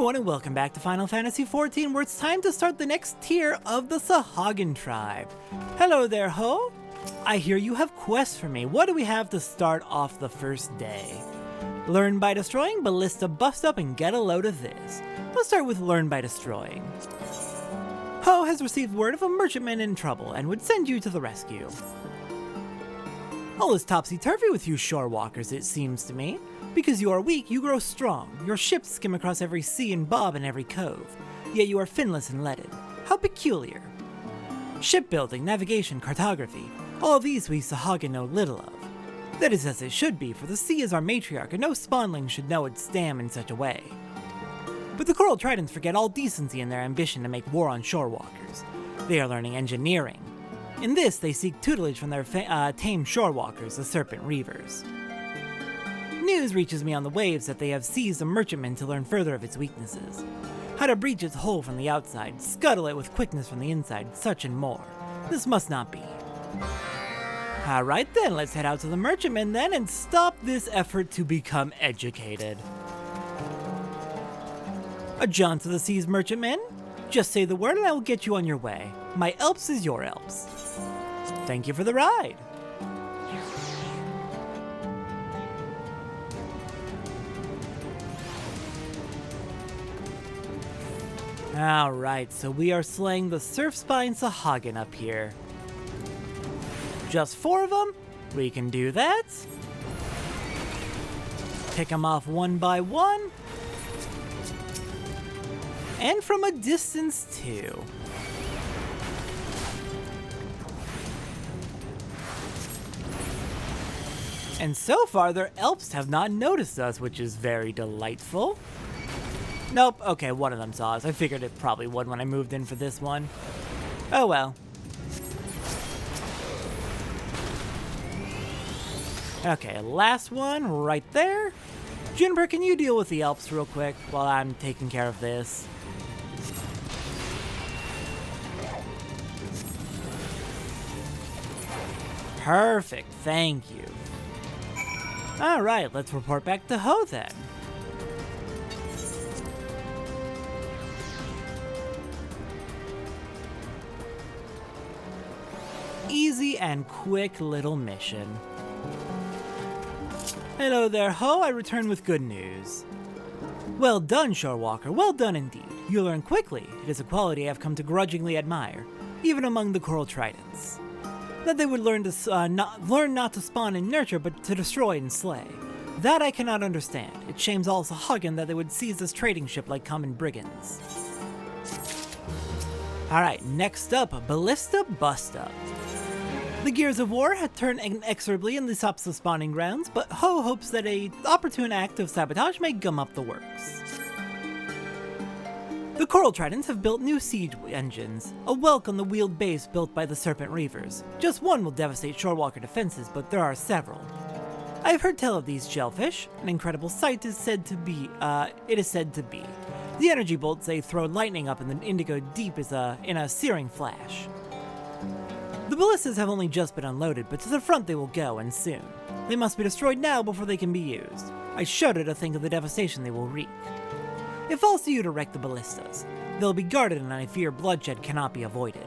everyone and welcome back to Final Fantasy XIV, where it's time to start the next tier of the Sahagin tribe. Hello there, Ho! I hear you have quests for me. What do we have to start off the first day? Learn by destroying, Ballista bust up, and get a load of this. Let's start with learn by destroying. Ho has received word of a merchantman in trouble and would send you to the rescue. All is topsy-turvy with you shore walkers, it seems to me. Because you are weak, you grow strong. Your ships skim across every sea and bob in every cove. Yet you are finless and leaded. How peculiar. Shipbuilding, navigation, cartography. All these we Sahagin know little of. That is as it should be, for the sea is our matriarch, and no spawnling should know its dam in such a way. But the Coral Tridents forget all decency in their ambition to make war on shore walkers. They are learning engineering. In this, they seek tutelage from their tame shore walkers, the Serpent Reavers. News reaches me on the waves that they have seized a merchantman to learn further of its weaknesses. How to breach its hull from the outside, scuttle it with quickness from the inside, such and more. This must not be. Alright then, let's head out to the merchantman then and stop this effort to become educated. A jaunt to the seas, merchantman? Just say the word and I will get you on your way. My Elps is your Elps. Thank you for the ride. Alright, so we are slaying the Surfspine Sahagin up here. Just 4 of them? We can do that. Pick them off one by one. And from a distance too. And so far their Elps have not noticed us, which is very delightful. Nope, okay, one of them saw us. I figured it probably would when I moved in for this one. Oh well. Okay, last one right there. Juniper, can you deal with the Elps real quick while I'm taking care of this? Perfect, thank you. Alright, let's report back to Ho then. Easy and quick little mission. Hello there, Ho. I return with good news. Well done, Shorewalker. Well done indeed. You learn quickly. It is a quality I have come to grudgingly admire, even among the Coral Tridents. That they would learn not to spawn and nurture, but to destroy and slay. That I cannot understand. It shames all Sahagin that they would seize this trading ship like common brigands. Alright, next up, Ballista Bust Up. The gears of war had turned inexorably in the stops of spawning grounds, but Ho hopes that an opportune act of sabotage may gum up the works. The Coral Tridents have built new siege engines, a whelk on the wheeled base built by the Serpent Reavers. Just one will devastate shorewalker defenses, but there are several. I have heard tell of these shellfish. An incredible sight is said to be. The energy bolts they throw lightning up in the indigo deep in a searing flash. The ballistas have only just been unloaded, but to the front they will go, and soon. They must be destroyed now before they can be used. I shudder to think of the devastation they will wreak. It falls to you to wreck the ballistas. They'll be guarded and I fear bloodshed cannot be avoided.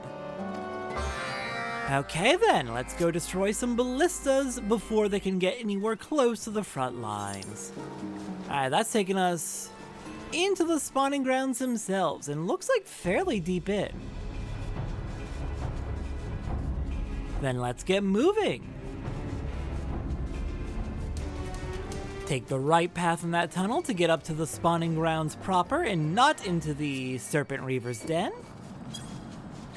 Okay then, let's go destroy some ballistas before they can get anywhere close to the front lines. Alright, that's taking us into the spawning grounds themselves, and looks like fairly deep in. Then let's get moving. Take the right path in that tunnel to get up to the spawning grounds proper and not into the Serpent Reaver's den.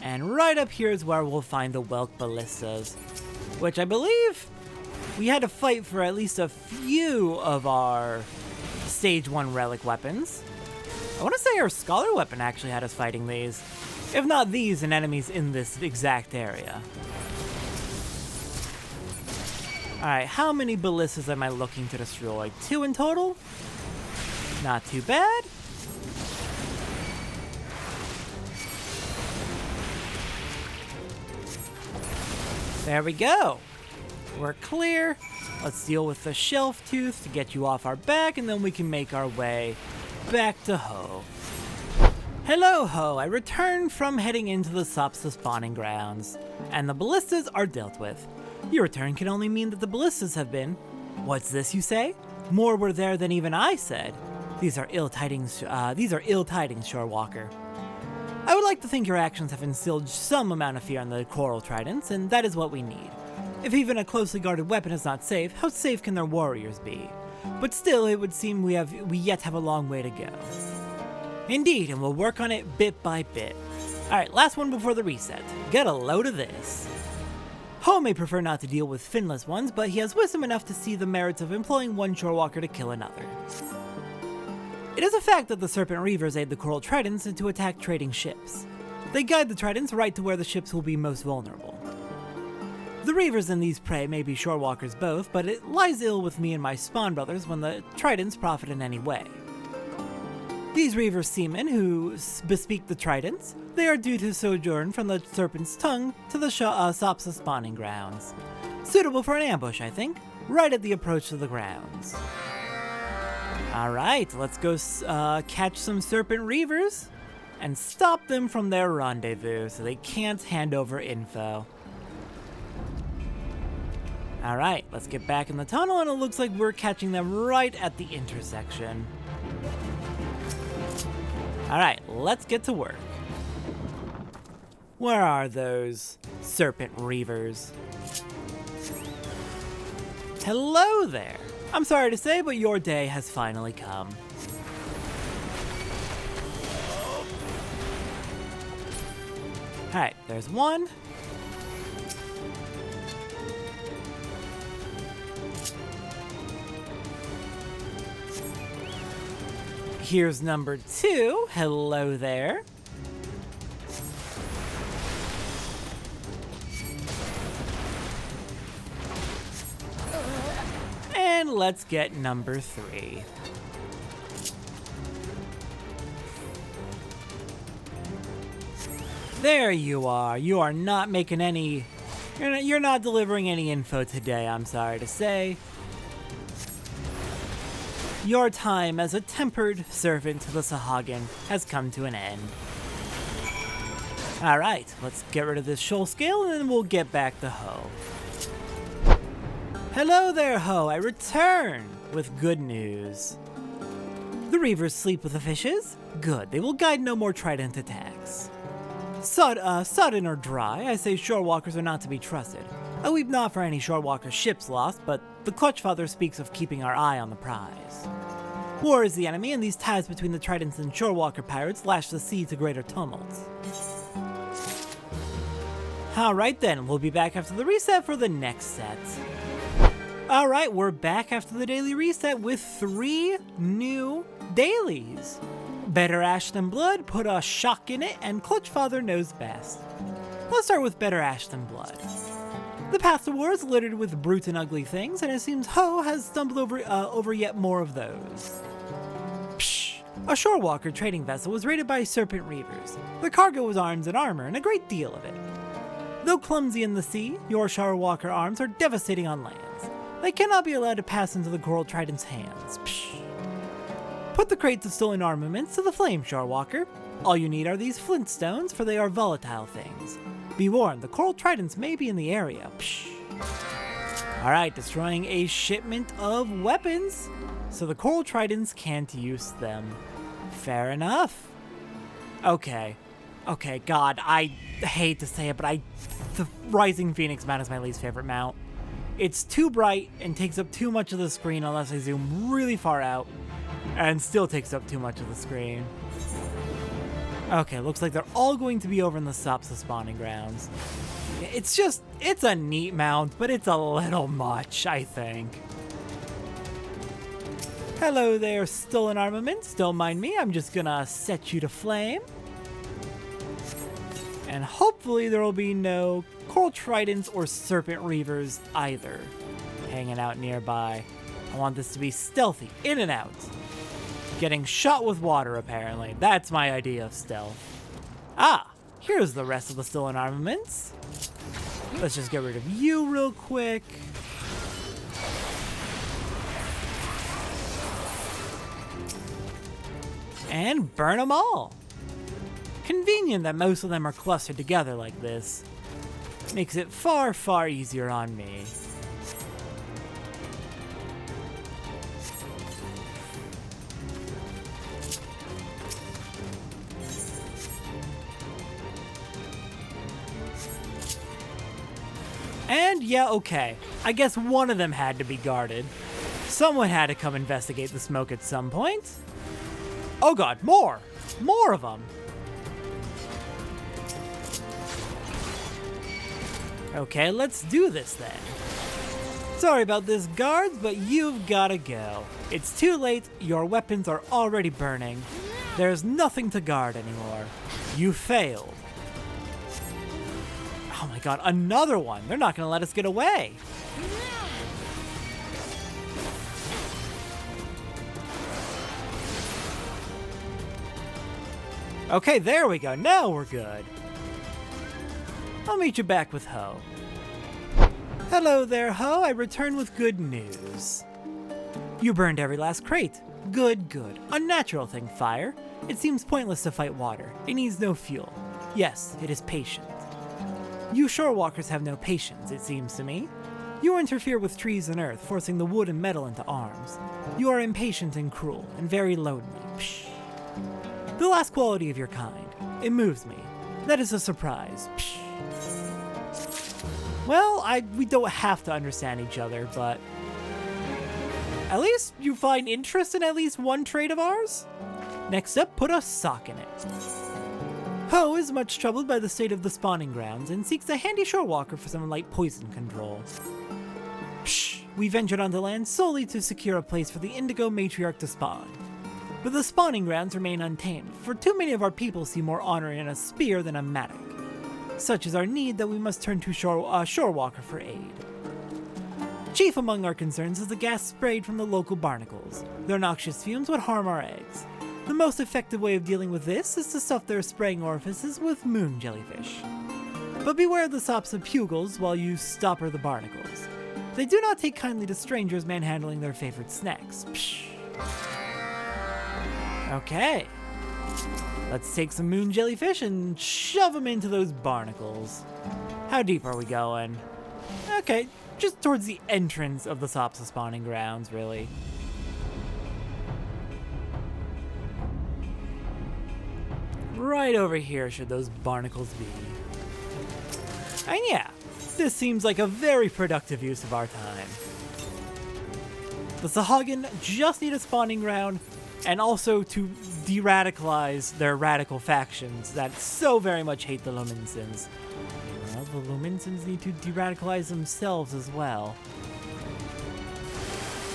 And right up here is where we'll find the Whelk Ballistas, which I believe we had to fight for at least a few of our Stage 1 relic weapons. I want to say our Scholar weapon actually had us fighting these. If not these, and enemies in this exact area. Alright, how many ballistas am I looking to destroy? 2 in total? Not too bad. There we go. We're clear. Let's deal with the shelf tooth to get you off our back, and then we can make our way back to Ho. Hello, Ho. I returned from heading into the Sopsa spawning grounds, and the ballistas are dealt with. Your return can only mean that the ballistas have been... What's this, you say? More were there than even I said. These are ill tidings, Shorewalker. I would like to think your actions have instilled some amount of fear in the coral tridents, and that is what we need. If even a closely guarded weapon is not safe, how safe can their warriors be? But still, it would seem we yet have a long way to go. Indeed, and we'll work on it bit by bit. Alright, last one before the reset. Get a load of this. Ho may prefer not to deal with finless ones, but he has wisdom enough to see the merits of employing one Shorewalker to kill another. It is a fact that the Serpent Reavers aid the Coral Tridents and to attack trading ships. They guide the Tridents right to where the ships will be most vulnerable. The Reavers and these prey may be Shorewalkers both, but it lies ill with me and my spawn brothers when the Tridents profit in any way. These Reaver seamen who bespeak the Tridents, they are due to sojourn from the Serpent's Tongue to the Sopsa spawning grounds. Suitable for an ambush, I think, right at the approach to the grounds. Alright, let's go catch some Serpent Reavers and stop them from their rendezvous so they can't hand over info. Alright, let's get back in the tunnel, and it looks like we're catching them right at the intersection. Alright, let's get to work. Where are those Serpent Reavers? Hello there! I'm sorry to say, but your day has finally come. Alright, there's one. Here's number 2. Hello there. And let's get number 3. There you are. You are not making any... You're not delivering any info today, I'm sorry to say. Your time as a tempered servant to the Sahagin has come to an end. Alright, let's get rid of this shoal scale and then we'll get back to Ho. Hello there, Ho! I return with good news. The Reavers sleep with the fishes? Good, they will guide no more trident attacks. Sudden or dry, I say Shorewalkers are not to be trusted. I weep not for any Shorewalker ships lost, but the Clutchfather speaks of keeping our eye on the prize. War is the enemy, and these ties between the Tridents and Shorewalker pirates lash the sea to greater tumults. Alright then, we'll be back after the reset for the next set. Alright, we're back after the daily reset with 3 new dailies. Better Ash Than Blood, put a Shhhock in it, and Clutchfather knows best. Let's start with Better Ash Than Blood. The path to war is littered with brute and ugly things, and it seems Ho has stumbled over yet more of those. Psh! A Shorewalker trading vessel was raided by Serpent Reavers. The cargo was arms and armor, and a great deal of it. Though clumsy in the sea, your Shorewalker arms are devastating on lands. They cannot be allowed to pass into the Coral Trident's hands. Psh! Put the crates of stolen armaments to the flame, Shorewalker. All you need are these flintstones, for they are volatile things. Be warned, the Coral Tridents may be in the area. Psh. Alright, destroying a shipment of weapons, so the Coral Tridents can't use them. Fair enough. Okay, God, I hate to say it, but the Rising Phoenix mount is my least favorite mount. It's too bright and takes up too much of the screen unless I zoom really far out, and still takes up too much of the screen. Okay, looks like they're all going to be over in the Sopsa spawning grounds. It's a neat mount, but it's a little much, I think. Hello there, stolen armaments. Don't mind me, I'm just gonna set you to flame. And hopefully there will be no Coral Tridents or Serpent Reavers either hanging out nearby. I want this to be stealthy, in and out. Getting shot with water, apparently. That's my idea of stealth. Ah, here's the rest of the stolen armaments. Let's just get rid of you real quick. And burn them all. Convenient that most of them are clustered together like this. Makes it far, far easier on me. And yeah, okay, I guess one of them had to be guarded. Someone had to come investigate the smoke at some point. Oh god, more! More of them! Okay, let's do this then. Sorry about this, guards, but you've gotta go. It's too late, your weapons are already burning. There's nothing to guard anymore. You failed. Oh my god, another one! They're not gonna let us get away! Okay, there we go, now we're good. I'll meet you back with Ho. Hello there, Ho, I return with good news. You burned every last crate. Good, good. Unnatural thing, fire. It seems pointless to fight water. It needs no fuel. Yes, it is patient. You shorewalkers have no patience, it seems to me. You interfere with trees and earth, forcing the wood and metal into arms. You are impatient and cruel, and very lonely. Psh. The last quality of your kind. It moves me. That is a surprise. Psh. Well, we don't have to understand each other, but at least you find interest in at least one trait of ours? Next up, put a sock in it. Ho is much troubled by the state of the spawning grounds and seeks a handy shorewalker for some light poison control. Psh, we ventured onto land solely to secure a place for the Indigo Matriarch to spawn. But the spawning grounds remain untamed, for too many of our people see more honor in a spear than a mattock. Such is our need that we must turn to shorewalker for aid. Chief among our concerns is the gas sprayed from the local barnacles. Their noxious fumes would harm our eggs. The most effective way of dealing with this is to stuff their spraying orifices with moon jellyfish. But beware of the sops of pugils while you stopper the barnacles. They do not take kindly to strangers manhandling their favorite snacks. Psh. Okay. Let's take some moon jellyfish and shove them into those barnacles. How deep are we going? Okay, just towards the entrance of the Sopsa spawning grounds, really. Right over here should those barnacles be. And yeah, this seems like a very productive use of our time. The Sahagin just need a spawning ground, and also to de-radicalize their radical factions that so very much hate the Lominsons. Well, the Lominsons need to de-radicalize themselves as well.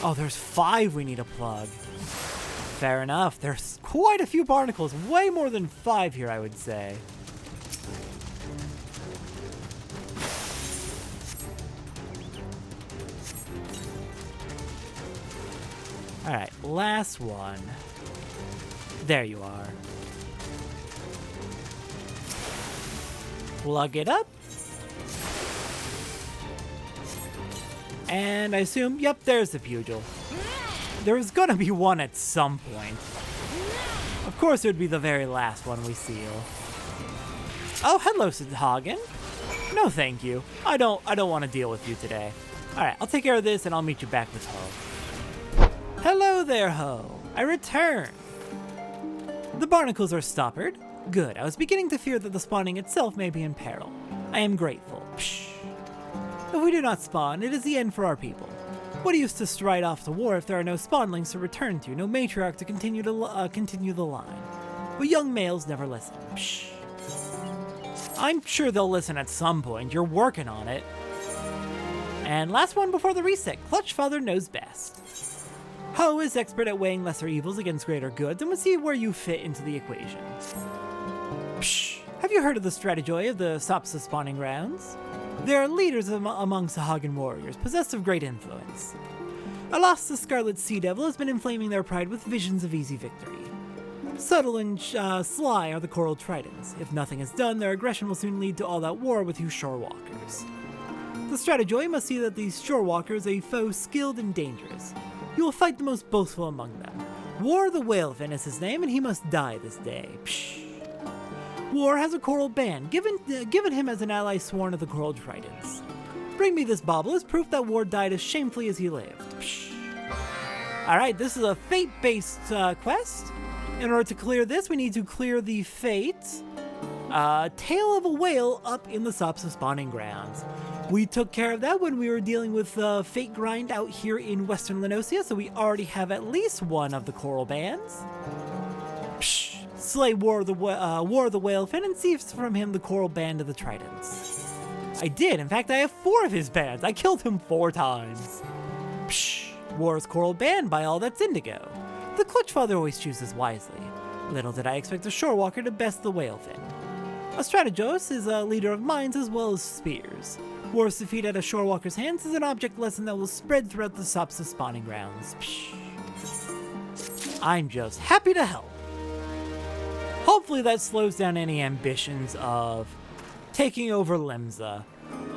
Oh, there's 5 we need to plug. Fair enough, there's quite a few barnacles, way more than 5 here, I would say. Alright, last one. There you are. Plug it up. And I assume, yep, there's the pugil. There's gonna be one at some point. Of course it would be the very last one we seal. Oh, hello, Sahagin. No thank you. I don't want to deal with you today. Alright, I'll take care of this and I'll meet you back with Ho. Hello there, Ho. I return. The barnacles are stoppered. Good, I was beginning to fear that the spawning itself may be in peril. I am grateful. Psh. If we do not spawn, it is the end for our people. What use to stride off to war if there are no spawnlings to return to, no matriarch to continue the line? But young males never listen. Psh. I'm sure they'll listen at some point. You're working on it. And last one before the reset. Clutchfather knows best. Ho is expert at weighing lesser evils against greater goods, and we'll see where you fit into the equation. Psh. Have you heard of the strategy of the Sopsa spawning grounds? There are leaders among Sahagin warriors, possessed of great influence. Alas, the Scarlet Sea Devil has been inflaming their pride with visions of easy victory. Subtle and sly are the Coral Tritons. If nothing is done, their aggression will soon lead to all-out war with you shorewalkers. The strategy must see that these shorewalkers are a foe skilled and dangerous. You will fight the most boastful among them. War the Whalefin is his name, and he must die this day. Psh. War has a coral band, given him as an ally sworn of the Coral Tridents. Bring me this bauble as proof that War died as shamefully as he lived. Psh. Alright, this is a fate-based quest. In order to clear this, we need to clear the fate tail of a whale up in the Sopsa spawning grounds. We took care of that when we were dealing with fate grind out here in Western Lenosia, so we already have at least one of the coral bands. Psh. Slay War the Whalefin and seize from him the coral band of the Tridents. I did. In fact, I have 4 of his bands. I killed him 4 times. Psh. War's coral band by all that's indigo. The Clutchfather always chooses wisely. Little did I expect a shorewalker to best the Whalefin. A strategos is a leader of mines as well as spears. War's defeat at a shorewalker's hands is an object lesson that will spread throughout the Sopsa spawning grounds. Psh. I'm just happy to help. Hopefully that slows down any ambitions of taking over Limsa.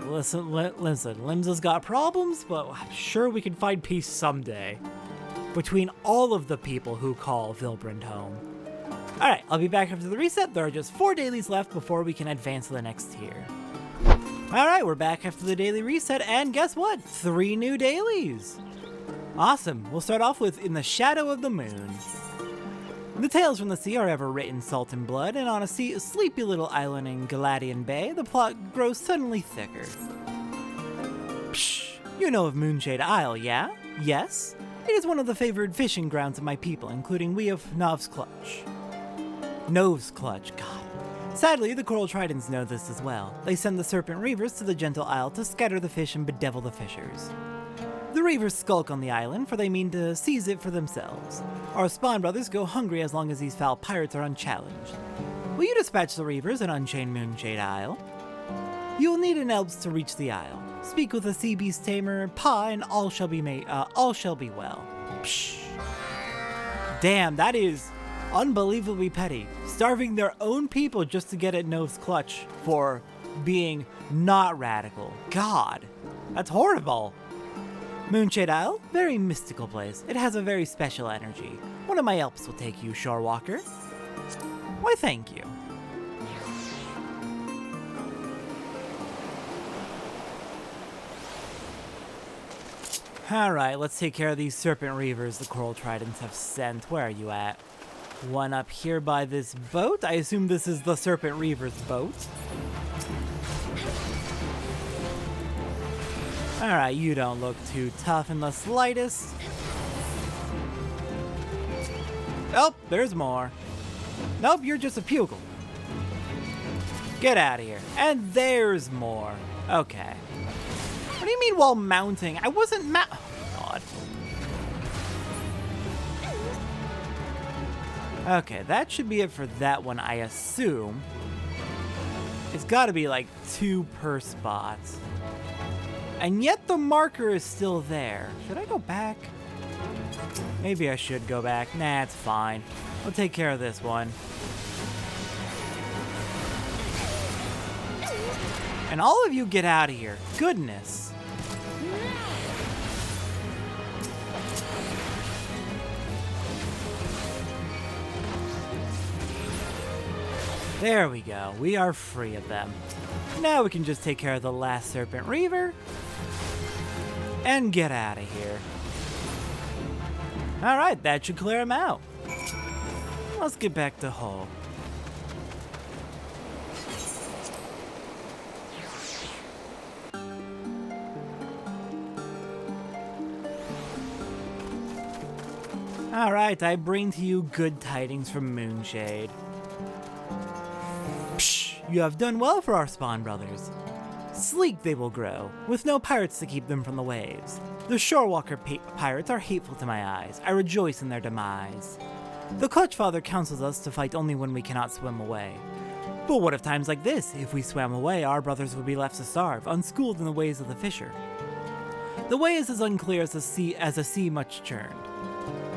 Listen, Limsa's got problems, but I'm sure we can find peace someday between all of the people who call Vilbrand home. Alright, I'll be back after the reset. There are just 4 dailies left before we can advance to the next tier. Alright, we're back after the daily reset, and guess what? 3 new dailies! Awesome, we'll start off with In the Shadow of the Moon. The tales from the sea are ever written salt and blood, and on a sleepy little island in Galadian Bay, the plot grows suddenly thicker. Psh, you know of Moonshade Isle, yeah? Yes? It is one of the favored fishing grounds of my people, including we of Novv's Clutch. Novv's Clutch, God. Sadly, the Coral Tridents know this as well. They send the Serpent Reavers to the Gentle Isle to scatter the fish and bedevil the fishers. The Reavers skulk on the island, for they mean to seize it for themselves. Our Spawn brothers go hungry as long as these foul pirates are unchallenged. Will you dispatch the Reavers and unchain Moonshade Isle? You will need an Elves to reach the isle. Speak with a sea beast tamer, Pa, and all shall be well. Psh. Damn, that is unbelievably petty. Starving their own people just to get at Novv's Clutch for being not radical. God, that's horrible. Moonshade Isle, very mystical place. It has a very special energy. One of my Elves will take you, Shorewalker. Why, thank you. Alright, let's take care of these Serpent Reavers the Coral Tridents have sent. Where are you at? One up here by this boat. I assume this is the Serpent Reavers boat. Alright, you don't look too tough in the slightest. Oh, there's more. Nope, you're just a pupil. Get out of here. And there's more. Okay. What do you mean while mounting? I wasn't oh, God. Okay, that should be it for that one, I assume. It's gotta be like 2 per spot. And yet the marker is still there. Should I go back? Maybe I should go back. Nah, it's fine. We'll take care of this one. And all of you get out of here. Goodness. There we go. We are free of them. Now we can just take care of the last Serpent Reaver and get out of here. Alright, that should clear him out. Let's get back to Hull. Alright, I bring to you good tidings from Moonshade. You have done well for our Spawn brothers. Sleek they will grow, with no pirates to keep them from the waves. The Shorewalker pirates are hateful to my eyes. I rejoice in their demise. The Clutchfather counsels us to fight only when we cannot swim away. But what of times like this? If we swam away, our brothers would be left to starve, unschooled in the ways of the fisher. The way is as unclear as a sea much churned.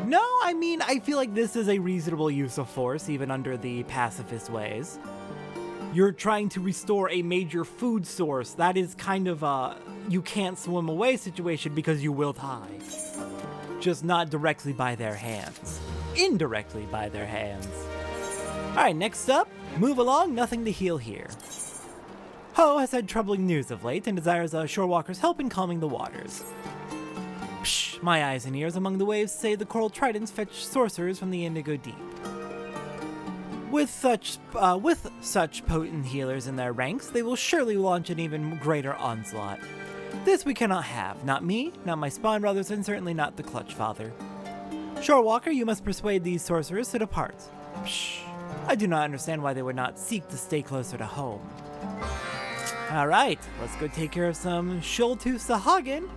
No, I mean, I feel like this is a reasonable use of force, even under the pacifist ways. You're trying to restore a major food source. That is kind of a you can't swim away situation because you will die. Just not directly by their hands. indirectly by their hands. Alright, next up, move along, nothing to heal here. Ho has had troubling news of late and desires Shorewalker's help in calming the waters. Psh, my eyes and ears among the waves say the coral tridents fetch sorcerers from the Indigo Deep. With such potent healers in their ranks, they will surely launch an even greater onslaught. This we cannot have, not me, not my spawn brothers, and certainly not the Clutchfather. Shorewalker, you must persuade these sorcerers to depart. Psh, I do not understand why they would not seek to stay closer to home. Alright, let's go take care of some Shhhock Sahagin.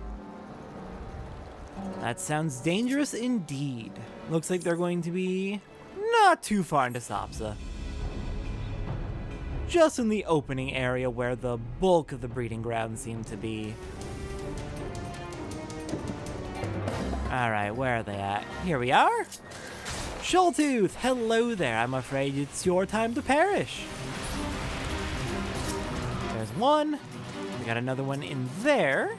That sounds dangerous indeed. Looks like they're going to be not too far into Sapsa. Just in the opening area where the bulk of the breeding grounds seem to be. Alright, where are they at? Here we are! Shhhock, hello there, I'm afraid it's your time to perish. There's one. We got another one in there.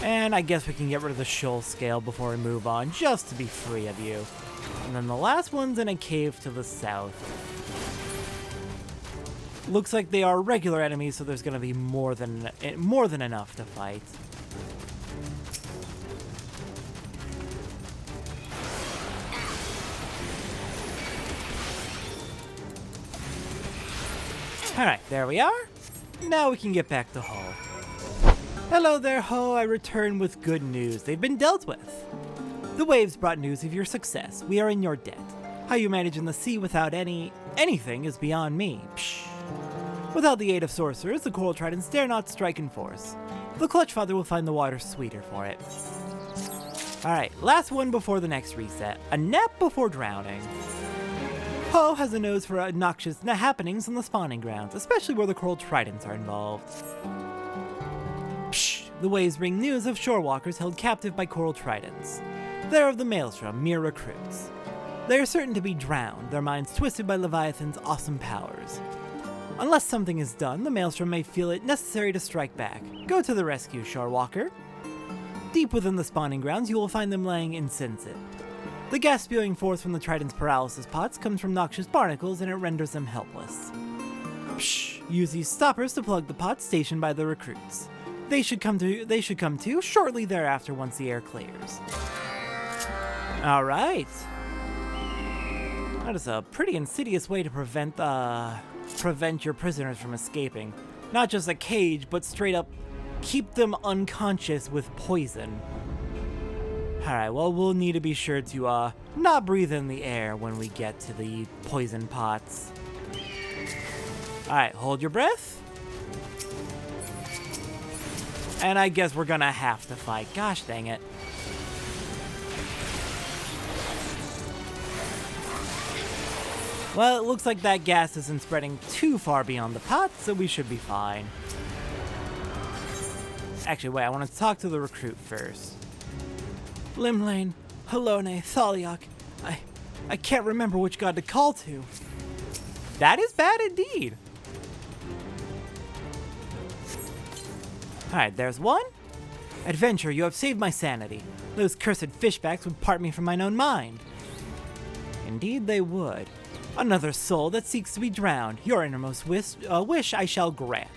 And I guess we can get rid of the Shhhock scale before we move on, just to be free of you. And then the last one's in a cave to the south. Looks like they are regular enemies, so there's going to be more than enough to fight. Alright, there we are. Now we can get back to Ho. Hello there, Ho. I return with good news. They've been dealt with. The waves brought news of your success. We are in your debt. How you manage in the sea without anything is beyond me. Psh. Without the aid of sorcerers, the coral tridents dare not strike in force. The Clutchfather will find the water sweeter for it. Alright, last one before the next reset. A nap before drowning. Ho has a nose for obnoxious happenings on the spawning grounds, especially where the coral tridents are involved. Psh, the waves bring news of shorewalkers held captive by coral tridents. They are of the Maelstrom, mere recruits. They are certain to be drowned, their minds twisted by Leviathan's awesome powers. Unless something is done, the Maelstrom may feel it necessary to strike back. Go to the rescue, Shorewalker. Deep within the spawning grounds, you will find them laying insensate. The gas spewing forth from the trident's paralysis pots comes from noxious barnacles, and it renders them helpless. Psh, use these stoppers to plug the pots stationed by the recruits. They should come to shortly thereafter once the air clears. Alright. That is a pretty insidious way to prevent your prisoners from escaping. Not just a cage, but straight up keep them unconscious with poison. Alright, well, we'll need to be sure to not breathe in the air when we get to the poison pots. Alright, hold your breath. And I guess we're gonna have to fight. Gosh dang it. Well, it looks like that gas isn't spreading too far beyond the pots, so we should be fine. Actually, wait, I want to talk to the recruit first. Limlane, Halone, Thaliok. I can't remember which god to call to. That is bad indeed. Alright, there's one. Adventure, you have saved my sanity. Those cursed fishbacks would part me from mine own mind. Indeed they would. Another soul that seeks to be drowned. Your innermost wish I shall grant.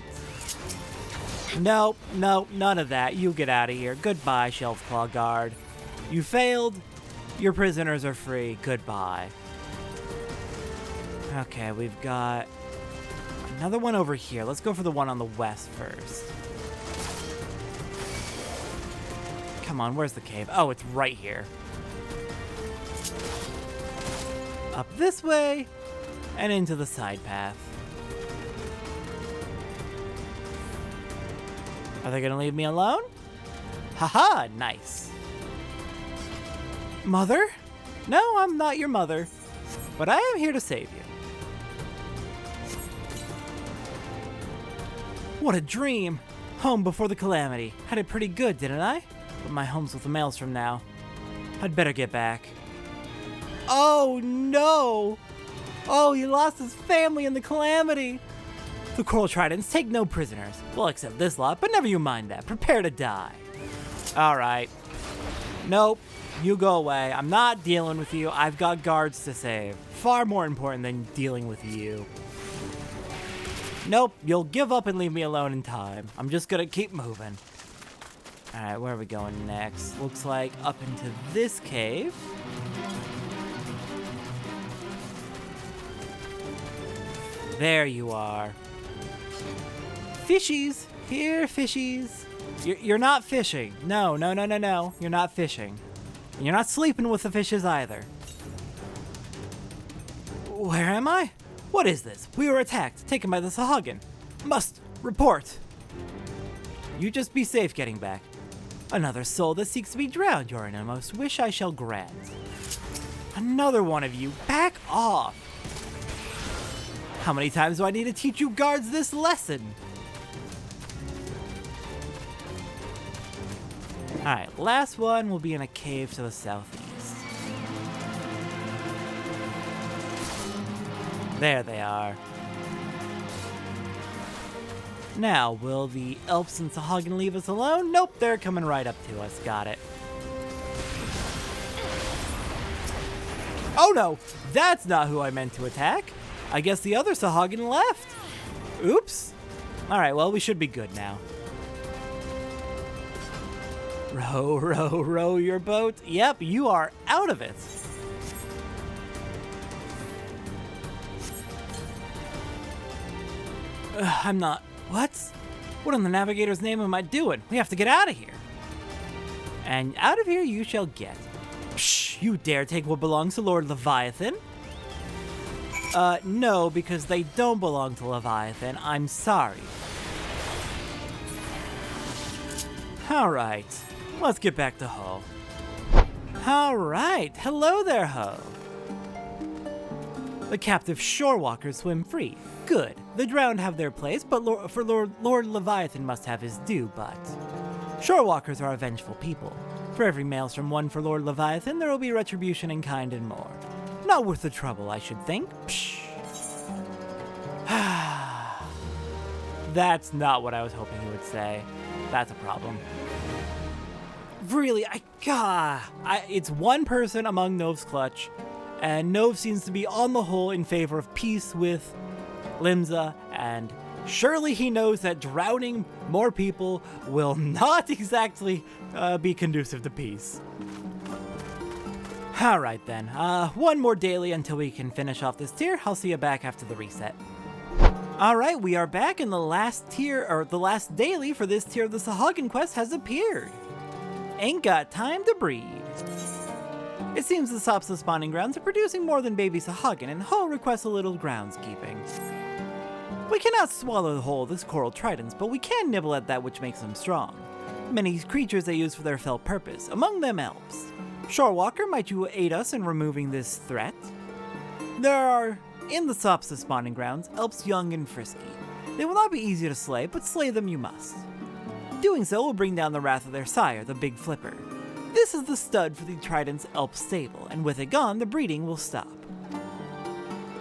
Nope, none of that. You get out of here. Goodbye, Shelfclaw Guard. You failed. Your prisoners are free. Goodbye. Okay, we've got another one over here. Let's go for the one on the west first. Come on, where's the cave? Oh, it's right here. Up this way, and into the side path. Are they gonna leave me alone? Haha, nice. Mother? No, I'm not your mother, but I am here to save you. What a dream! Home before the calamity. Had it pretty good, didn't I? But my home's with the Maelstrom now. I'd better get back. Oh no! Oh, he lost his family in the calamity! The coral tridents take no prisoners. Well, except this lot, but never you mind that. Prepare to die. Alright. Nope. You go away. I'm not dealing with you. I've got guards to save. Far more important than dealing with you. Nope. You'll give up and leave me alone in time. I'm just gonna keep moving. Alright, where are we going next? Looks like up into this cave. There you are. Fishies! Here, fishies! You're not fishing. No. You're not fishing. And you're not sleeping with the fishes either. Where am I? What is this? We were attacked, taken by the Sahagin. Must report. You just be safe getting back. Another soul that seeks to be drowned, your innermost wish I shall grant. Another one of you, back off. How many times do I need to teach you guards this lesson? Alright, last one will be in a cave to the southeast. There they are. Now, will the Elves and Sahagin leave us alone? Nope, they're coming right up to us. Got it. Oh no! That's not who I meant to attack! I guess the other Sahagin left! Oops! Alright, well, we should be good now. Row, row, row your boat. Yep, you are out of it. I'm not... What? What in the navigator's name am I doing? We have to get out of here. And out of here you shall get. Psh, you dare take what belongs to Lord Leviathan? No, because they don't belong to Leviathan. I'm sorry. Alright, let's get back to Ho. Alright, hello there, Ho. The captive shorewalkers swim free. Good. The drowned have their place, but Lord Leviathan must have his due, but... Shorewalkers are a vengeful people. For every maelstrom won for Lord Leviathan, there will be retribution in kind and more. Not worth the trouble, I should think. Psh. That's not what I was hoping he would say. That's a problem. Really, it's one person among Novv's clutch, and Novv seems to be on the whole in favor of peace with Limsa, and surely he knows that drowning more people will not exactly be conducive to peace. Alright then, one more daily until we can finish off this tier. I'll see you back after the reset. Alright, we are back, and the last tier, or the last daily for this tier of the Sahagin quest has appeared. Ain't got time to breed. It seems the Sopsa spawning grounds are producing more than baby Sahagin, and Ho requests a little groundskeeping. We cannot swallow the whole of this coral tridents, but we can nibble at that which makes them strong. Many creatures they use for their fell purpose, among them elves. Shorewalker, might you aid us in removing this threat? There are, in the Sopsa spawning grounds, elves young and frisky. They will not be easy to slay, but slay them you must. Doing so will bring down the wrath of their sire, the Big Flipper. This is the stud for the trident's elf stable, and with it gone, the breeding will stop.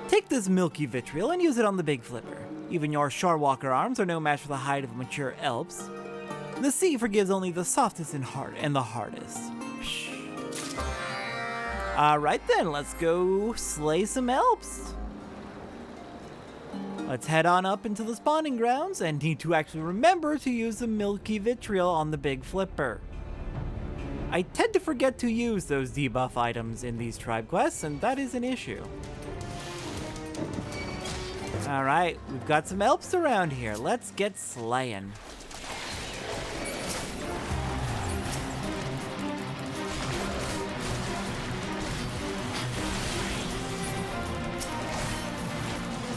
Take this milky vitriol and use it on the Big Flipper. Even your Shorewalker arms are no match for the hide of mature elves. The sea forgives only the softest and the hardest. Alright then, let's go slay some elves. Let's head on up into the spawning grounds and need to actually remember to use the milky vitriol on the Big Flipper. I tend to forget to use those debuff items in these tribe quests, and that is an issue. Alright, we've got some elves around here. Let's get slaying.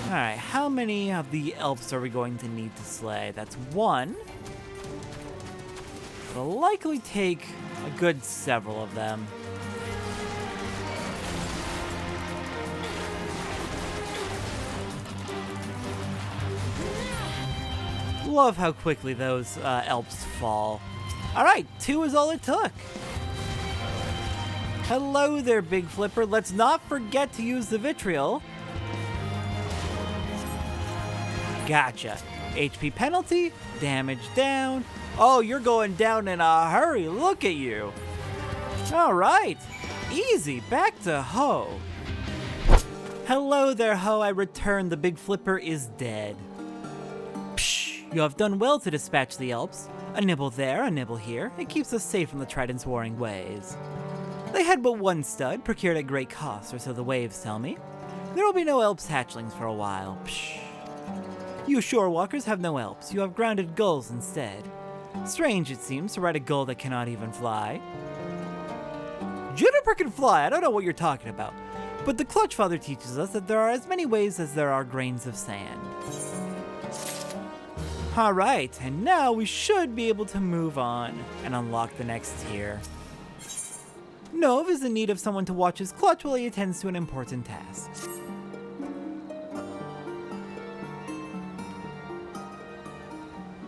Alright, how many of the elves are we going to need to slay? That's one. It'll likely take a good several of them. Love how quickly those elves fall. Alright, 2 is all it took. Hello there, Big Flipper. Let's not forget to use the vitriol. Gotcha. HP penalty, damage down. Oh, you're going down in a hurry, look at you. Alright, easy, back to Ho. Hello there, Ho, I return, the big flipper is dead. Psh, you have done well to dispatch the Elps. A nibble there, a nibble here, it keeps us safe from the Trident's warring ways. They had but one stud, procured at great cost, or so the waves tell me. There will be no Elps hatchlings for a while, psh. You shorewalkers have no Elps, you have grounded gulls instead. Strange, it seems, to ride a gull that cannot even fly. Juniper can fly, I don't know what you're talking about. But the Clutchfather teaches us that there are as many ways as there are grains of sand. Alright, and now we should be able to move on and unlock the next tier. Novv is in need of someone to watch his clutch while he attends to an important task.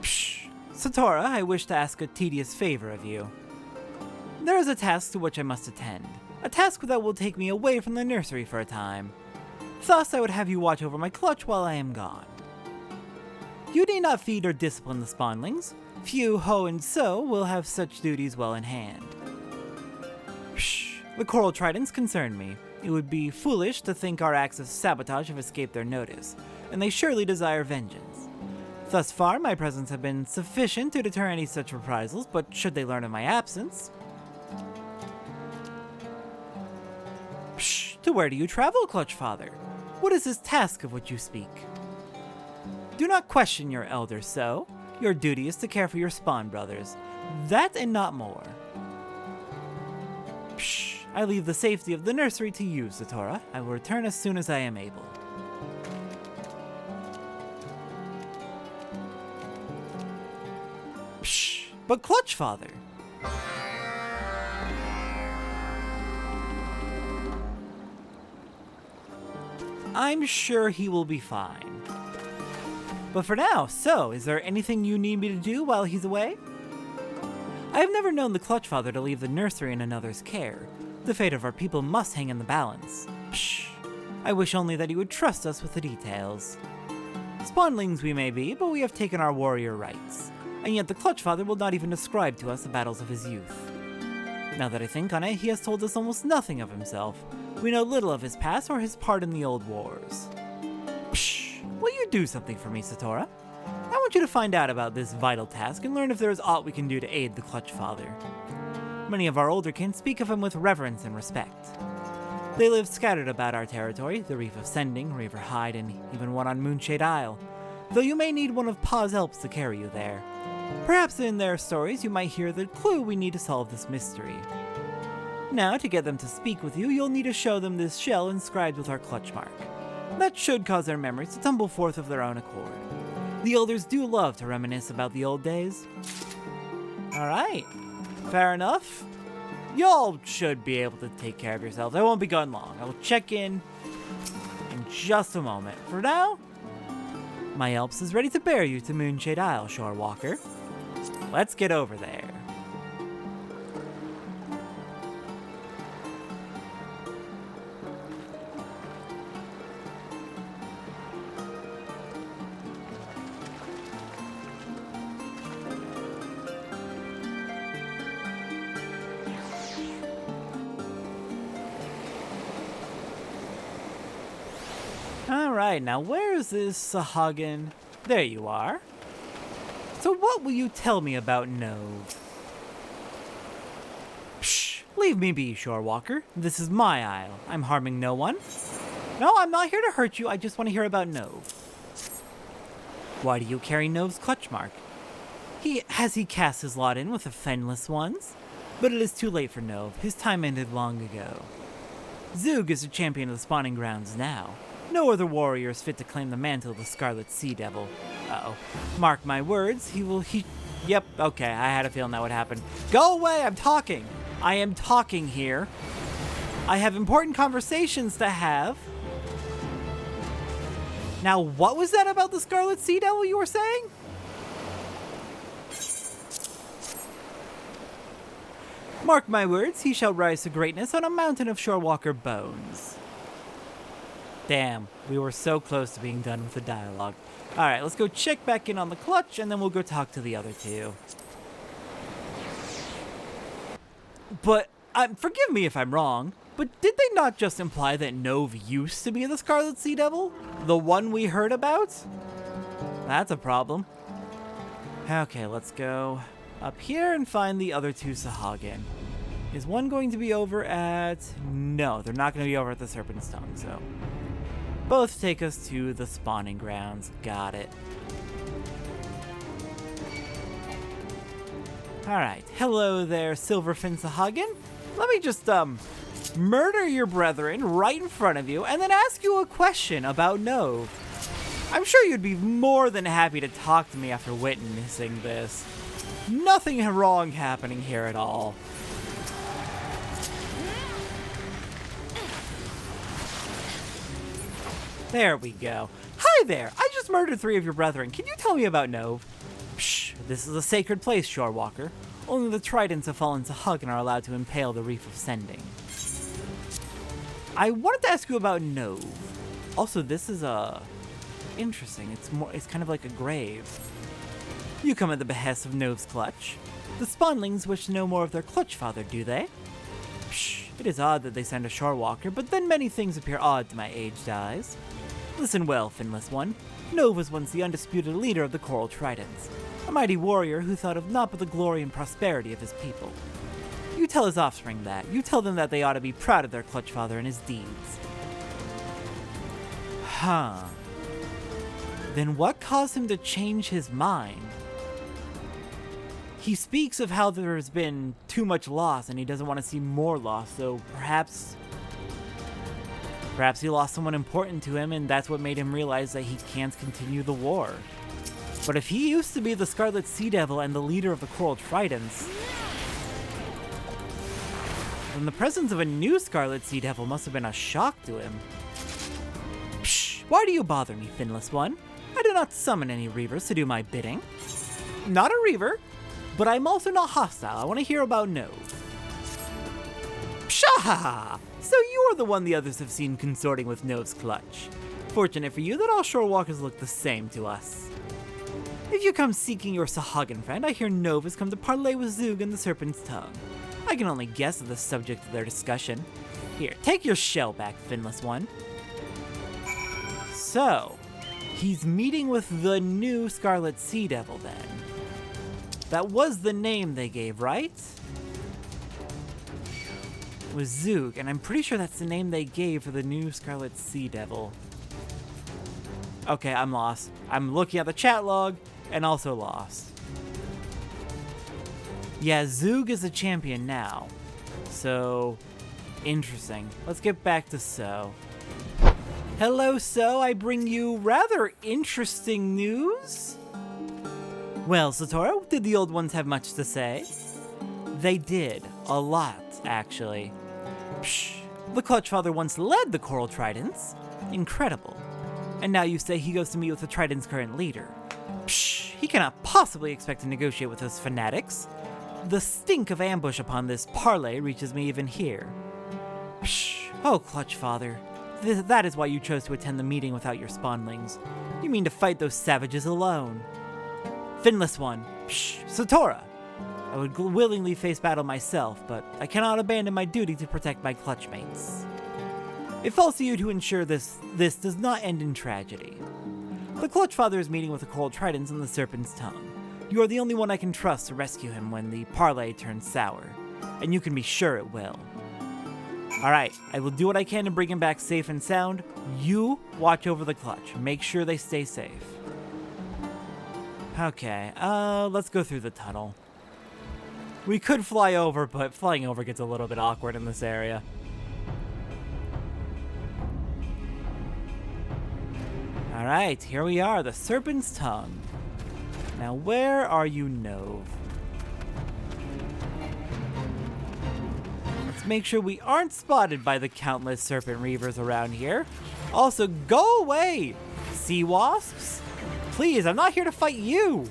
Psh, Satora, I wish to ask a tedious favor of you. There is a task to which I must attend. A task that will take me away from the nursery for a time. Thus, I would have you watch over my clutch while I am gone. You need not feed or discipline the spawnlings. Few, Ho, and So will have such duties well in hand. Psh, the coral tridents concern me. It would be foolish to think our acts of sabotage have escaped their notice, and they surely desire vengeance. Thus far, my presence have been sufficient to deter any such reprisals, but should they learn of my absence... Psh, to where do you travel, Clutchfather? What is this task of which you speak? Do not question your elder, So. Your duty is to care for your spawn brothers. That and not more. Psh, I leave the safety of the nursery to you, Satora. I will return as soon as I am able. Psh, but Clutchfather! I'm sure he will be fine. But for now, So, is there anything you need me to do while he's away? I have never known the Clutchfather to leave the nursery in another's care. The fate of our people must hang in the balance. Psh, I wish only that he would trust us with the details. Spawnlings we may be, but we have taken our warrior rights. And yet the Clutchfather will not even describe to us the battles of his youth. Now that I think on it, he has told us almost nothing of himself. We know little of his past or his part in the old wars. Psh, will you do something for me, Satora? I want you to find out about this vital task and learn if there is aught we can do to aid the Clutchfather. Many of our older kin speak of him with reverence and respect. They live scattered about our territory, the Reef of Sending, Reaver Hide, and even one on Moonshade Isle, though you may need one of Pa's Elps to carry you there. Perhaps in their stories you might hear the clue we need to solve this mystery. Now, to get them to speak with you, you'll need to show them this shell inscribed with our clutch mark. That should cause their memories to tumble forth of their own accord. The elders do love to reminisce about the old days. Alright, fair enough. Y'all should be able to take care of yourselves. I won't be gone long. I will check in just a moment. For now, my Elps is ready to bear you to Moonshade Isle, Shorewalker. Let's get over there. Alright, now where is this Sahagin? There you are. So what will you tell me about Novv? Psh, leave me be, Shorewalker. This is my isle. I'm harming no one. No, I'm not here to hurt you. I just want to hear about Novv. Why do you carry Novv's clutch mark? Has he cast his lot in with the Fenless ones? But it is too late for Novv. His time ended long ago. Zug is the champion of the spawning grounds now. No other warrior is fit to claim the mantle of the Scarlet Sea Devil. Uh-oh. Mark my words, Yep, okay, I had a feeling that would happen. Go away, I'm talking! I am talking here. I have important conversations to have. Now, what was that about the Scarlet Sea Devil you were saying? Mark my words, he shall rise to greatness on a mountain of Shorewalker bones. Damn, we were so close to being done with the dialogue. Alright, let's go check back in on the clutch, and then we'll go talk to the other two. But, forgive me if I'm wrong, but did they not just imply that Novv used to be the Scarlet Sea Devil? The one we heard about? That's a problem. Okay, let's go up here and find the other two Sahagin. Is one going to be over at... No, they're not going to be over at the Serpent's Tongue, so... Both take us to the spawning grounds. Got it. Alright, hello there, Silverfin Sahagin. Let me just, murder your brethren right in front of you and then ask you a question about Novv. I'm sure you'd be more than happy to talk to me after witnessing this. Nothing wrong happening here at all. There we go. Hi there! I just murdered 3 of your brethren. Can you tell me about Novv? Psh, this is a sacred place, Shorewalker. Only the tridents have fallen to hug and are allowed to impale the Reef of Sending. I wanted to ask you about Novv. Also, this is interesting. It's kind of like a grave. You come at the behest of Novv's clutch. The spawnlings wish to know more of their Clutchfather, do they? Psh, it is odd that they send a Shorewalker, but then many things appear odd to my aged eyes. Listen well, Finless One. Novv was once the undisputed leader of the Coral Tridents, a mighty warrior who thought of naught but the glory and prosperity of his people. You tell his offspring that. You tell them that they ought to be proud of their Clutchfather and his deeds. Huh. Then what caused him to change his mind? He speaks of how there's been too much loss and he doesn't want to see more loss, so perhaps he lost someone important to him and that's what made him realize that he can't continue the war. But if he used to be the Scarlet Sea Devil and the leader of the Coral Tridents, then the presence of a new Scarlet Sea Devil must have been a shock to him. Psh, why do you bother me, Finless One? I do not summon any Reavers to do my bidding. Not a Reaver, but I'm also not hostile. I want to hear about Novv. Pshaha! So you are the one the others have seen consorting with Novv's clutch. Fortunate for you that all Shorewalkers look the same to us. If you come seeking your Sahagin friend, I hear Novv has come to parley with Zug and the Serpent's Tongue. I can only guess at the subject of their discussion. Here, take your shell back, Finless One. So, he's meeting with the new Scarlet Sea Devil then. That was the name they gave, right? It was Zug, and I'm pretty sure that's the name they gave for the new Scarlet Sea Devil. Okay, I'm lost. I'm looking at the chat log, and also lost. Yeah, Zug is a champion now. So, interesting. Let's get back to So. Hello, So. I bring you rather interesting news. Well, Satoru, did the old ones have much to say? They did. A lot, actually. Psh, the Clutchfather once led the Coral Tridents. Incredible. And now you say he goes to meet with the Trident's current leader. Psh, he cannot possibly expect to negotiate with those fanatics. The stink of ambush upon this parley reaches me even here. Psh, oh Clutchfather, that is why you chose to attend the meeting without your spawnlings. You mean to fight those savages alone. Finless One, psh, Satora. I would willingly face battle myself, but I cannot abandon my duty to protect my clutchmates. It falls to you to ensure this does not end in tragedy. The Clutchfather is meeting with the Coral Tridents and the Serpent's Tongue. You are the only one I can trust to rescue him when the parley turns sour, and you can be sure it will. Alright, I will do what I can to bring him back safe and sound. You watch over the clutch. Make sure they stay safe. Okay, let's go through the tunnel. We could fly over, but flying over gets a little bit awkward in this area. Alright, here we are, the Serpent's Tongue. Now where are you, Novv? Let's make sure we aren't spotted by the countless serpent reavers around here. Also, go away, sea wasps! Please, I'm not here to fight you!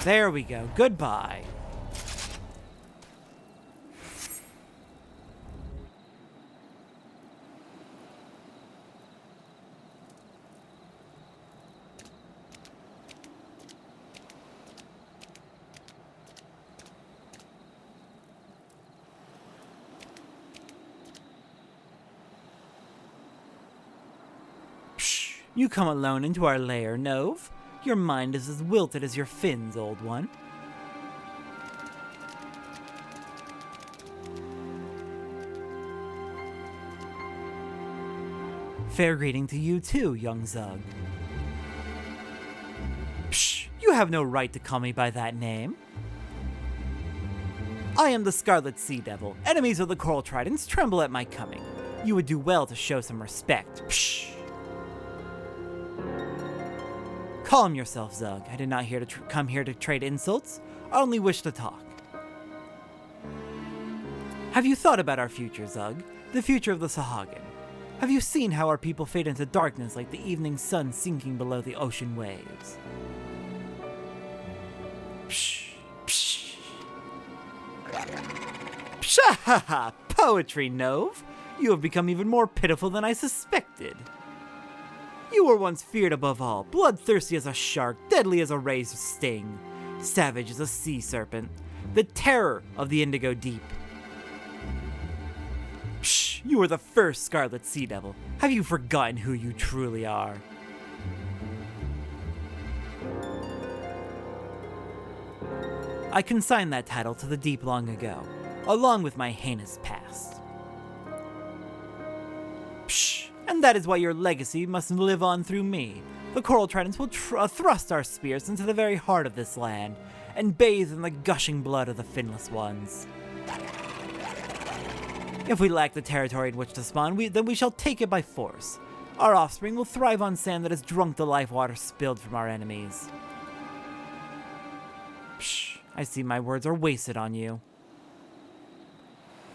There we go, goodbye. You come alone into our lair, Novv. Your mind is as wilted as your fins, old one. Fair greeting to you too, young Zug. Psh, you have no right to call me by that name. I am the Scarlet Sea Devil. Enemies of the Coral Tridents tremble at my coming. You would do well to show some respect. Psh. Calm yourself, Zug. I did not come here to trade insults. I only wish to talk. Have you thought about our future, Zug? The future of the Sahagin? Have you seen how our people fade into darkness like the evening sun sinking below the ocean waves? Psh, psh. Pshahaha! Poetry, Novv! You have become even more pitiful than I suspected. You were once feared above all, bloodthirsty as a shark, deadly as a razor's sting, savage as a sea serpent, the terror of the indigo deep. Psh, you were the first Scarlet Sea Devil. Have you forgotten who you truly are? I consigned that title to the deep long ago, along with my heinous past. Psh, and that is why your legacy must live on through me. The Coral Tridents will thrust our spears into the very heart of this land, and bathe in the gushing blood of the finless ones. If we lack the territory in which to spawn, then we shall take it by force. Our offspring will thrive on sand that has drunk the life water spilled from our enemies. Psh, I see my words are wasted on you.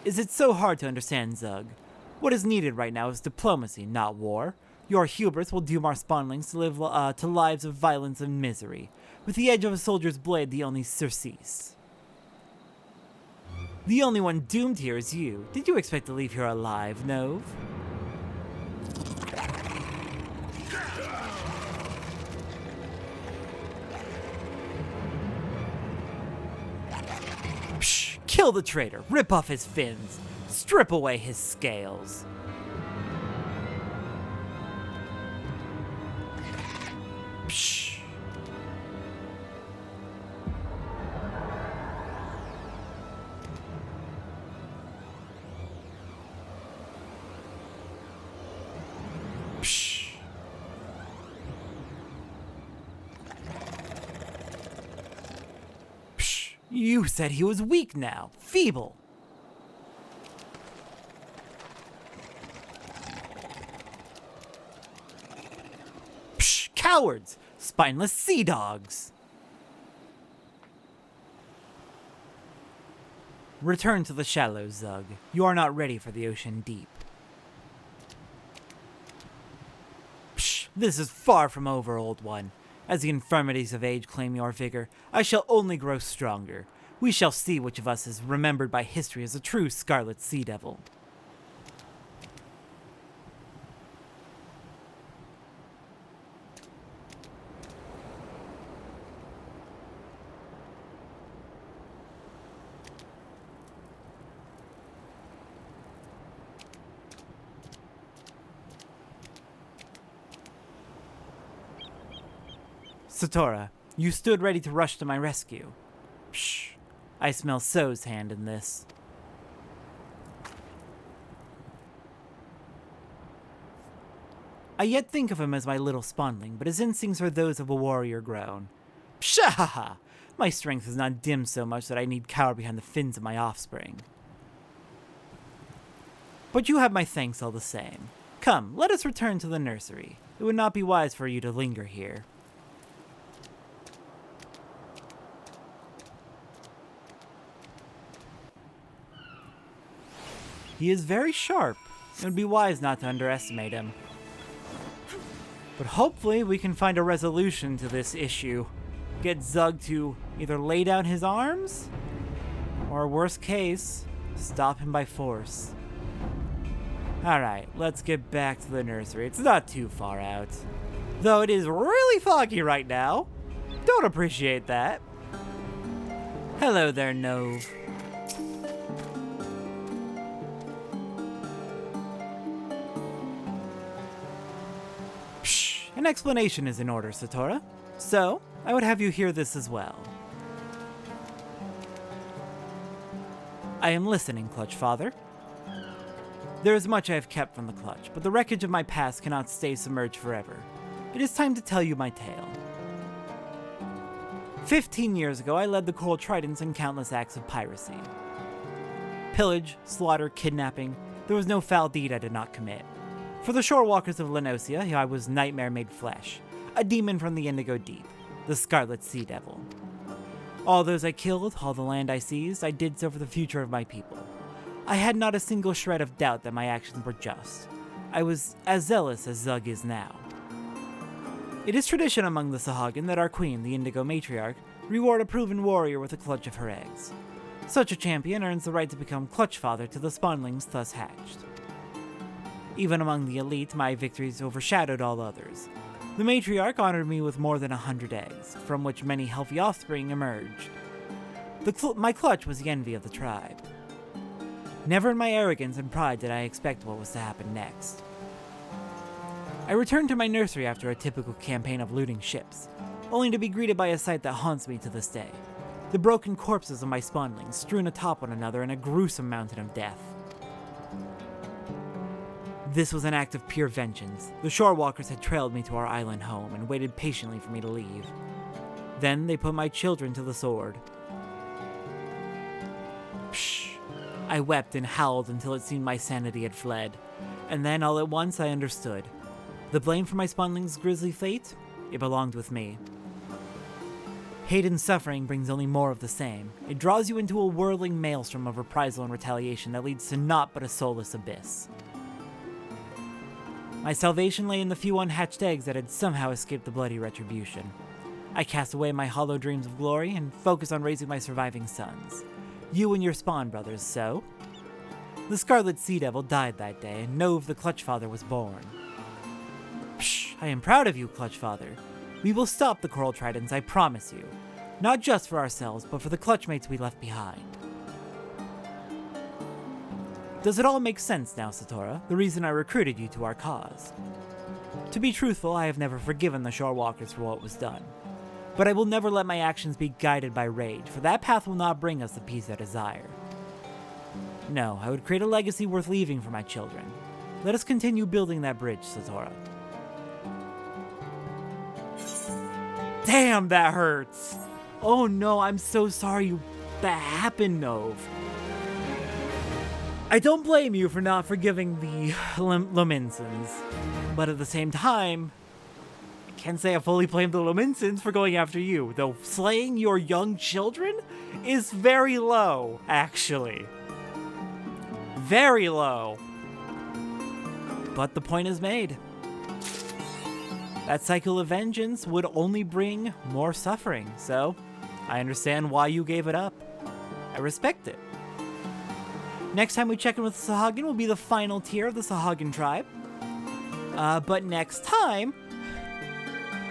Is it so hard to understand, Zug? What is needed right now is diplomacy, not war. Your hubris will doom our spawnlings to live to lives of violence and misery, with the edge of a soldier's blade the only surcease. The only one doomed here is you. Did you expect to leave here alive, Novv? Psh, kill the traitor, rip off his fins, strip away his scales. Psh. Psh. Psh. You said he was weak now, feeble. Cowards! Spineless sea dogs! Return to the shallows, Zug. You are not ready for the ocean deep. Psh, this is far from over, old one. As the infirmities of age claim your vigor, I shall only grow stronger. We shall see which of us is remembered by history as a true Scarlet Sea Devil. Satora, you stood ready to rush to my rescue. Psh, I smell So's hand in this. I yet think of him as my little spawnling, but his instincts are those of a warrior grown. Pshahaha! My strength is not dimmed so much that I need cower behind the fins of my offspring. But you have my thanks all the same. Come, let us return to the nursery. It would not be wise for you to linger here. He is very sharp. It would be wise not to underestimate him. But hopefully we can find a resolution to this issue. Get Zug to either lay down his arms, or worst case, stop him by force. Alright, let's get back to the nursery. It's not too far out. Though it is really foggy right now. Don't appreciate that. Hello there, Novv. An explanation is in order, Satora. So, I would have you hear this as well. I am listening, Clutchfather. There is much I have kept from the Clutch, but the wreckage of my past cannot stay submerged forever. It is time to tell you my tale. 15 years ago, I led the Coral Tridents in countless acts of piracy. Pillage, slaughter, kidnapping, there was no foul deed I did not commit. For the shorewalkers of Lenosia, I was nightmare made flesh, a demon from the Indigo Deep, the Scarlet Sea Devil. All those I killed, all the land I seized, I did so for the future of my people. I had not a single shred of doubt that my actions were just. I was as zealous as Zug is now. It is tradition among the Sahagin that our queen, the Indigo Matriarch, reward a proven warrior with a clutch of her eggs. Such a champion earns the right to become Clutchfather to the spawnlings thus hatched. Even among the elite, my victories overshadowed all others. The Matriarch honored me with more than 100 eggs, from which many healthy offspring emerged. My clutch was the envy of the tribe. Never in my arrogance and pride did I expect what was to happen next. I returned to my nursery after a typical campaign of looting ships, only to be greeted by a sight that haunts me to this day. The broken corpses of my spawnlings strewn atop one another in a gruesome mountain of death. This was an act of pure vengeance. The shorewalkers had trailed me to our island home and waited patiently for me to leave. Then they put my children to the sword. Psh! I wept and howled until it seemed my sanity had fled, and then all at once I understood. The blame for my spawnling's grisly fate? It belonged with me. Hate and suffering brings only more of the same. It draws you into a whirling maelstrom of reprisal and retaliation that leads to naught but a soulless abyss. My salvation lay in the few unhatched eggs that had somehow escaped the bloody retribution. I cast away my hollow dreams of glory and focused on raising my surviving sons. You and your spawn brothers, so? The Scarlet Sea Devil died that day, and Novv the Clutchfather was born. Psh, I am proud of you, Clutchfather. We will stop the Coral Tridents, I promise you. Not just for ourselves, but for the Clutchmates we left behind. Does it all make sense now, Satora, the reason I recruited you to our cause? To be truthful, I have never forgiven the Shorewalkers for what was done. But I will never let my actions be guided by rage, for that path will not bring us the peace I desire. No, I would create a legacy worth leaving for my children. Let us continue building that bridge, Satora. Damn, that hurts! Oh no, I'm so sorry that happened, Novv. I don't blame you for not forgiving the Lominsons, but at the same time, I can't say I fully blame the Lominsons for going after you, though slaying your young children is very low, actually. Very low. But the point is made. That cycle of vengeance would only bring more suffering, so I understand why you gave it up. I respect it. Next time we check in with the Sahagin will be the final tier of the Sahagin tribe. But next time,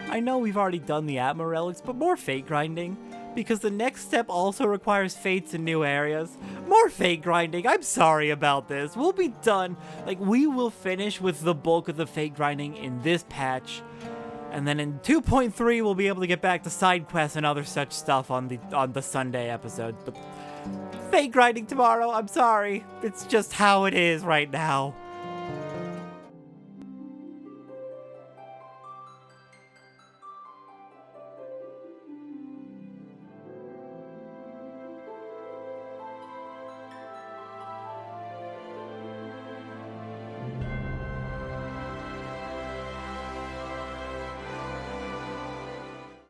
I know we've already done the Atma relics, but more fate grinding, because the next step also requires fates in new areas. More fate grinding, I'm sorry about this. We'll be done, we will finish with the bulk of the fate grinding in this patch, and then in 2.3 we'll be able to get back to side quests and other such stuff on the Sunday episode. But fate grinding tomorrow, I'm sorry. It's just how it is right now.